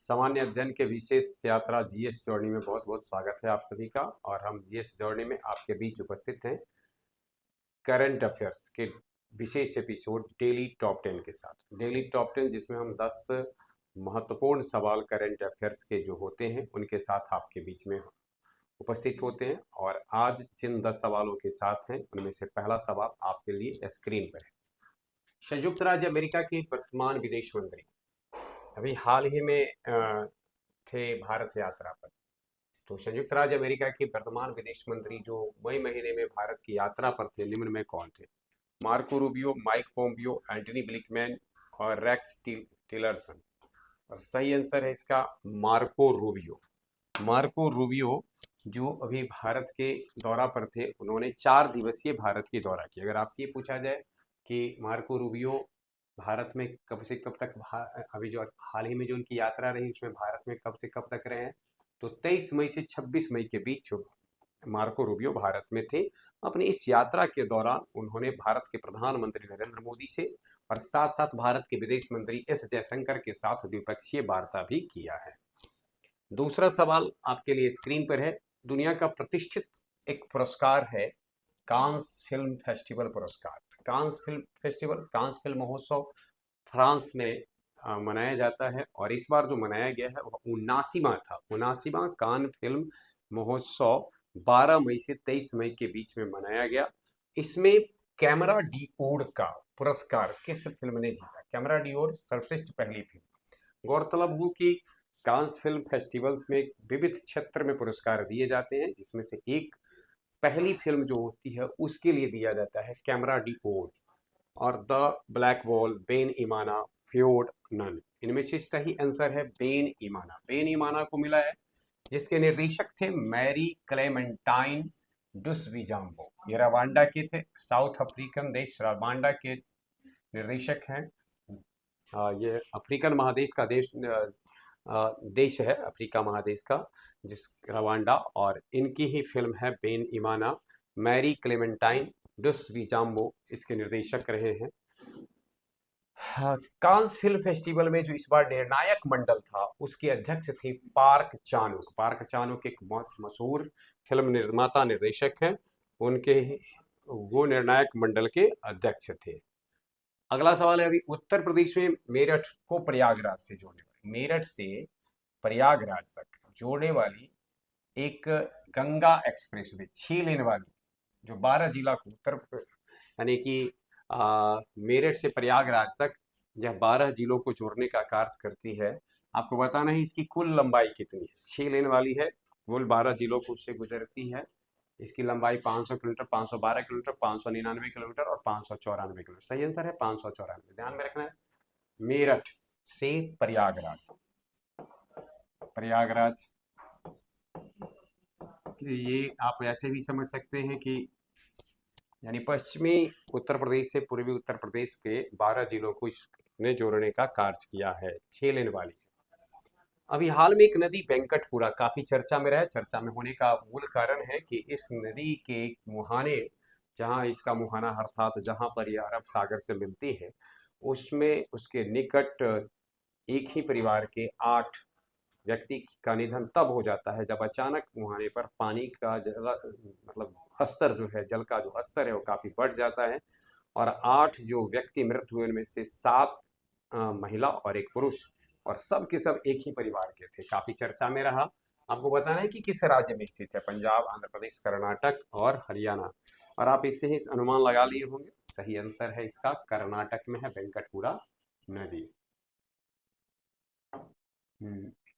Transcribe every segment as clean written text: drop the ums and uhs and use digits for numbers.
सामान्य अध्ययन के विशेष यात्रा जीएस जर्नी में बहुत बहुत स्वागत है आप सभी का। और हम जीएस जर्नी में आपके बीच उपस्थित हैं करंट अफेयर्स के विशेष एपिसोड डेली टॉप 10 के साथ। डेली टॉप 10 जिसमें हम 10 महत्वपूर्ण सवाल करंट अफेयर्स के जो होते हैं उनके साथ आपके बीच में उपस्थित होते हैं। और आज जिन 10 सवालों के साथ हैं उनमें से पहला सवाल आपके लिए स्क्रीन पर है। संयुक्त राज्य अमेरिका के वर्तमान विदेश मंत्री अभी हाल ही में थे भारत यात्रा पर। तो संयुक्त राज्य अमेरिका के वर्तमान विदेश मंत्री जो मई महीने में भारत की यात्रा पर थे, निम्न में कौन थे? Marco Rubio, Mike Pompeo, Antony Blinkman और रेक्स टिलरसन। और सही आंसर है इसका मार्को रूबियो। मार्को रूबियो जो अभी भारत के दौरा पर थे, उन्होंने 4 दिवसीय भारत की दौरा किया। अगर आपसे ये पूछा जाए कि मार्को रूबियो भारत में कब से कब तक अभी जो हाल ही में जो उनकी यात्रा रही उसमें भारत में कब से कब तक रहे हैं, तो 23 मई से 26 मई के बीच मार्को रूबियो भारत में थे। अपनी इस यात्रा के दौरान उन्होंने भारत के प्रधानमंत्री नरेंद्र मोदी से और साथ साथ भारत के विदेश मंत्री एस जयशंकर के साथ द्विपक्षीय वार्ता भी किया है। दूसरा सवाल आपके लिए स्क्रीन पर है। दुनिया का प्रतिष्ठित एक पुरस्कार है कांस फिल्म फेस्टिवल पुरस्कार। Cannes film festival, Cannes film महोत्सव फ्रांस में मनाया जाता है और इस बार जो मनाया गया है वह 79वां था। 79वां कान फिल्म महोत्सव 12 मई से 23 मई के बीच में मनाया गया। इसमें कैमरा डी ओर का पुरस्कार किस फिल्म ने जीता? कैमरा डी ओर सर्वश्रेष्ठ पहली फिल्म। गौरतलब हो कि कांस फिल्म फेस्टिवल्स में विविध क्षेत्र में पुरस्कार दिए जाते हैं, जिसमें से एक पहली फिल्म जो होती है उसके लिए दिया जाता है कैमरा डी ओर। और द ब्लैक वॉल, बेन इमाना, फ्योर्ड नन, इनमें से सही आंसर है बेन इमाना। बेन इमाना को मिला है, जिसके निर्देशक थे मैरी क्लेमेंटाइन डुसविजाम्बो। ये रवांडा के थे, साउथ अफ्रीकन देश रवांडा के निर्देशक हैं। ये अफ्रीकन महादेश का देश है, अफ्रीका महादेश का, जिस रवांडा। और इनकी ही फिल्म है बेन इमाना। मैरी क्लेमेंटाइन डुसविजाम्बो इसके निर्देशक रहे हैं। कांस फिल्म फेस्टिवल में जो इस बार निर्णायक मंडल था उसके अध्यक्ष थे पार्क चानुक। पार्क चानुक एक बहुत मशहूर फिल्म निर्माता निर्देशक हैं, उनके वो निर्णायक मंडल के अध्यक्ष थे। अगला सवाल है, अभी उत्तर प्रदेश में मेरठ को प्रयागराज से जोड़ने वाली, मेरठ से प्रयागराज तक जोड़ने वाली एक गंगा एक्सप्रेस वे 6 लेन वाली, जो 12 जिला को उत्तर यानी कि मेरठ से प्रयागराज तक यह 12 जिलों को जोड़ने का कार्य करती है। आपको बताना है इसकी कुल लंबाई कितनी है। 6 लेन वाली है, कुल 12 जिलों को उससे गुजरती है। इसकी लंबाई 500 किलोमीटर, 512 किलोमीटर, 599 किलोमीटर और 594 किलोमीटर। सही आंसर है 594। ध्यान में रखना है, मेरठ से प्रयागराज। प्रयागराज ये आप ऐसे भी समझ सकते हैं कि यानी पश्चिमी उत्तर प्रदेश से पूर्वी उत्तर प्रदेश के 12 जिलों को इसने जोड़ने का कार्य किया है। 6 लेन वाली। अभी हाल में एक नदी वेंकटपुरा काफी चर्चा में रहा। चर्चा में होने का मूल कारण है कि इस नदी के मुहाने, जहां इसका मुहाना अर्थात जहां पर यह अरब सागर से मिलती है, उसमें उसके निकट एक ही परिवार के 8 व्यक्ति का निधन तब हो जाता है जब अचानक मुहाने पर पानी का मतलब स्तर जो है, जल का जो स्तर है वो काफी बढ़ जाता है। और 8 जो व्यक्ति मृत हुए उनमें से 7 महिला और एक पुरुष, और सब के सब एक ही परिवार के थे। काफी चर्चा में रहा। आपको बताना है कि किस राज्य में स्थित है। पंजाब, आंध्र प्रदेश, कर्नाटक और हरियाणा। और आप इससे ही अनुमान लगा लिए होंगे, सही आंसर है इसका कर्नाटक में है वेंकटपुरा नदी।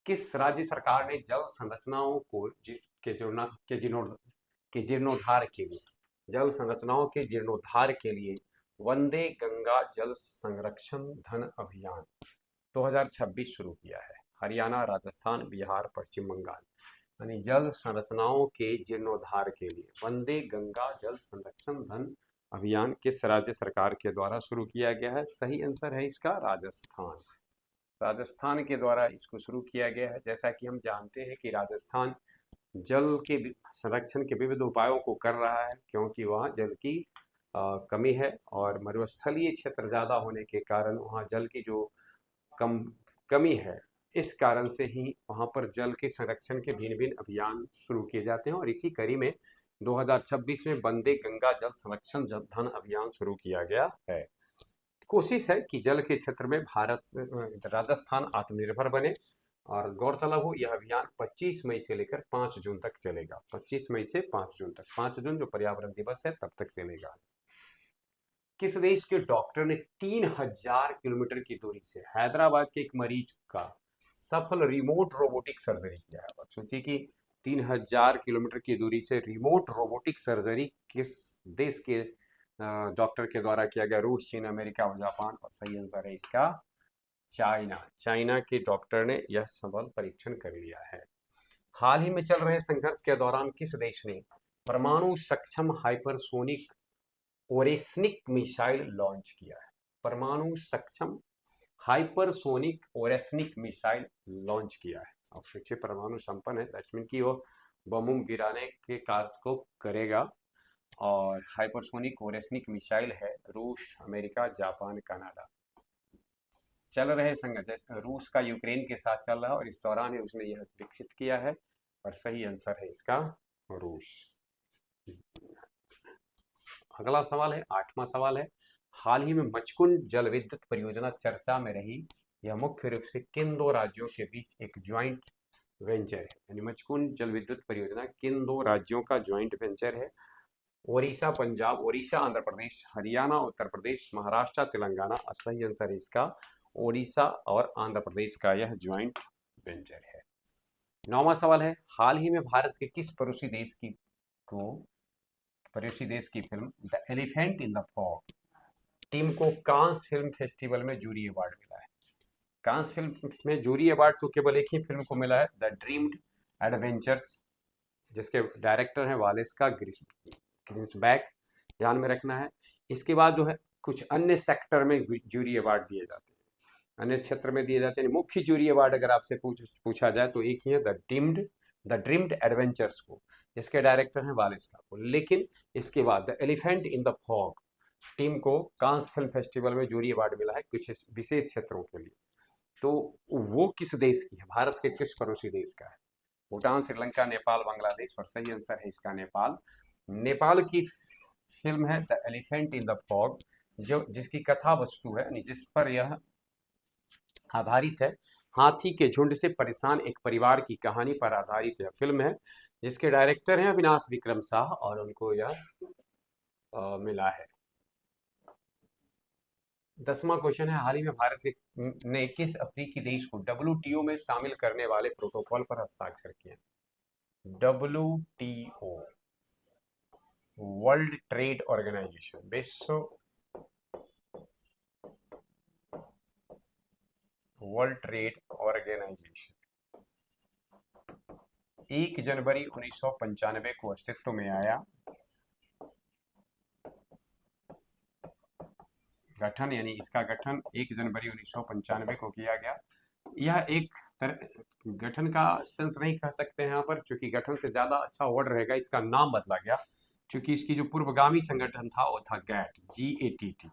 किस राज्य सरकार ने जल संरचनाओं को के जीर्णोद्धार के लिए, जल संरचनाओं के जीर्णोद्धार के लिए वंदे गंगा जल संरक्षण धन अभियान 2026 शुरू किया है? हरियाणा, राजस्थान, बिहार, पश्चिम बंगाल। यानी जल संरचनाओं के जीर्णोद्धार के लिए वंदे गंगा जल संरक्षण धन अभियान किस राज्य सरकार के द्वारा शुरू किया गया है? सही आंसर है इसका राजस्थान। राजस्थान के द्वारा इसको शुरू किया गया है। जैसा कि हम जानते हैं कि राजस्थान जल के संरक्षण के विविध उपायों को कर रहा है, क्योंकि वहाँ जल की कमी है और मरुस्थलीय क्षेत्र ज़्यादा होने के कारण वहाँ जल की जो कमी है, इस कारण से ही वहाँ पर जल के संरक्षण के भिन्न भिन्न अभियान शुरू किए जाते हैं और इसी कड़ी में 2026 में वंदे गंगा जल संरक्षण जन अभियान शुरू किया गया है। कोशिश है कि जल के क्षेत्र में राजस्थान आत्मनिर्भर बने और गौरतलब हो यह अभियान 25 मई से लेकर 5 जून तक चलेगा। 25 मई से 5 जून तक, 5 जून जो पर्यावरण दिवस है तब तक चलेगा। किस देश के डॉक्टर ने 3000 किलोमीटर की दूरी से हैदराबाद के एक मरीज का सफल रिमोट रोबोटिक सर्जरी किया है? सोचिए कि 3000 किलोमीटर की दूरी से रिमोट रोबोटिक सर्जरी किस देश के डॉक्टर के द्वारा किया गया? रूस, चीन, अमेरिका और जापान। और सही आंसर है इसका चाइना। चाइना के डॉक्टर ने यह सफल परीक्षण कर लिया है। हाल ही में चल रहे संघर्ष के दौरान किस देश ने परमाणु सक्षम हाइपरसोनिक ओरेस्निक मिसाइल लॉन्च किया है? परमाणु सक्षम हाइपरसोनिक ओरेस्निक मिसाइल लॉन्च किया है। अब सोचिए परमाणु संपन्न है, दैट्स मीन कि वो बम गिराने के कार्य को करेगा। और हाइपरसोनिक ओरेस्निक मिसाइल है रूस, अमेरिका, जापान, कनाडा। चल रहे संघर्ष रूस का यूक्रेन के साथ चल रहा है और इस दौरान उसने यह विकसित किया है और सही आंसर है इसका रूस। अगला सवाल है, 8वां सवाल है, हाल ही में मचकुंड जल विद्युत परियोजना चर्चा में रही। यह मुख्य रूप से किन दो राज्यों के बीच एक ज्वाइंट वेंचर है? यानी मचकुंड जल विद्युत परियोजना किन दो राज्यों का ज्वाइंट वेंचर है? ओडिशा, पंजाब, ओडिशा, आंध्र प्रदेश, हरियाणा, उत्तर प्रदेश, महाराष्ट्र, तेलंगाना। सही आंसर है इसका ओडिशा और आंध्र प्रदेश का यह ज्वाइंट वेंचर है। 9वां सवाल है, हाल ही में भारत के किस पड़ोसी देश की film the elephant in the fog team को कांस फिल्म फेस्टिवल में जूरी अवार्ड मिला है? कांस फिल्म में जूरी अवार्ड तो केवल एक ही फिल्म को मिला है, द ड्रीम्ड एडवेंचर्स, जिसके डायरेक्टर हैं वालेस्का ग्रिम्सबैक, ध्यान में रखना है। इसके बाद जो है कुछ अन्य सेक्टर में जूरी अवार्ड दिए जाते हैं, अन्य क्षेत्र में दिए जाते हैं। मुख्य जूरी अवार्ड अगर आपसे पूछा जाए तो एक ही है, द ड्रीम्ड एडवेंचर्स को, जिसके डायरेक्टर हैं वालेस्का को। लेकिन इसके बाद the elephant in the fog team को कांस फिल्म फेस्टिवल में जूरी अवार्ड मिला है कुछ विशेष क्षेत्रों के लिए। तो वो किस देश की है? भारत के किस पड़ोसी देश का है? भूटान, श्रीलंका, नेपाल, बांग्लादेश। और सही आंसर है इसका नेपाल। नेपाल की फिल्म है the elephant in the fog, जिसकी कथा वस्तु है, जिस पर यह आधारित है। हाथी के झुंड से परेशान एक परिवार की कहानी पर आधारित यह फिल्म है, जिसके डायरेक्टर हैं अविनाश विक्रम शाह और उनको यह मिला है। 10वां क्वेश्चन है, हाल ही में भारत ने किस अफ्रीकी देश को WTO में शामिल करने वाले प्रोटोकॉल पर हस्ताक्षर किए? WTO वर्ल्ड ट्रेड ऑर्गेनाइजेशन, विश्व वर्ल्ड ट्रेड ऑर्गेनाइजेशन 1 जनवरी 1995 को अस्तित्व में आया। गठन यानी इसका गठन 1 जनवरी 1995 को किया गया। यह एक गठन का सेंस नहीं कह सकते हैं यहाँ पर, क्योंकि गठन से ज्यादा अच्छा वर्ड रहेगा, इसका नाम बदला गया, क्योंकि इसकी जो पूर्वगामी संगठन था वो था GATT,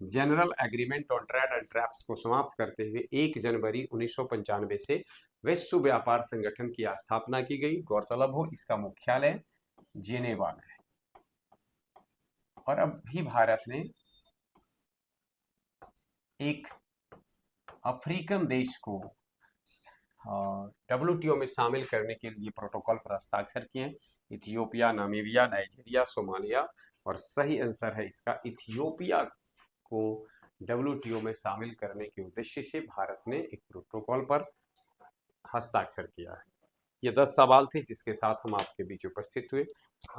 general agreement on trade and traps को समाप्त करते हुए 1 जनवरी 1995 से विश्व व्यापार संगठन की स्थापना की गई। गौरतलब हो इसका मुख्यालय जेनेवा में है। और अब भी भारत ने एक अफ्रीकन देश को WTO में शामिल करने के लिए प्रोटोकॉल पर हस्ताक्षर किए हैं, इथियोपिया, नामीबिया, नाइजीरिया, सोमालिया। और सही आंसर है इसका इथियोपिया को WTO में शामिल करने के उद्देश्य से भारत ने एक प्रोटोकॉल पर हस्ताक्षर किया है। ये 10 सवाल थे जिसके साथ हम आपके बीच उपस्थित हुए।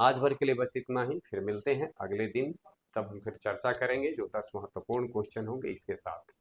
आज भर के लिए बस इतना ही, फिर मिलते हैं अगले दिन, तब हम फिर चर्चा करेंगे जो 10 महत्वपूर्ण क्वेश्चन होंगे इसके साथ।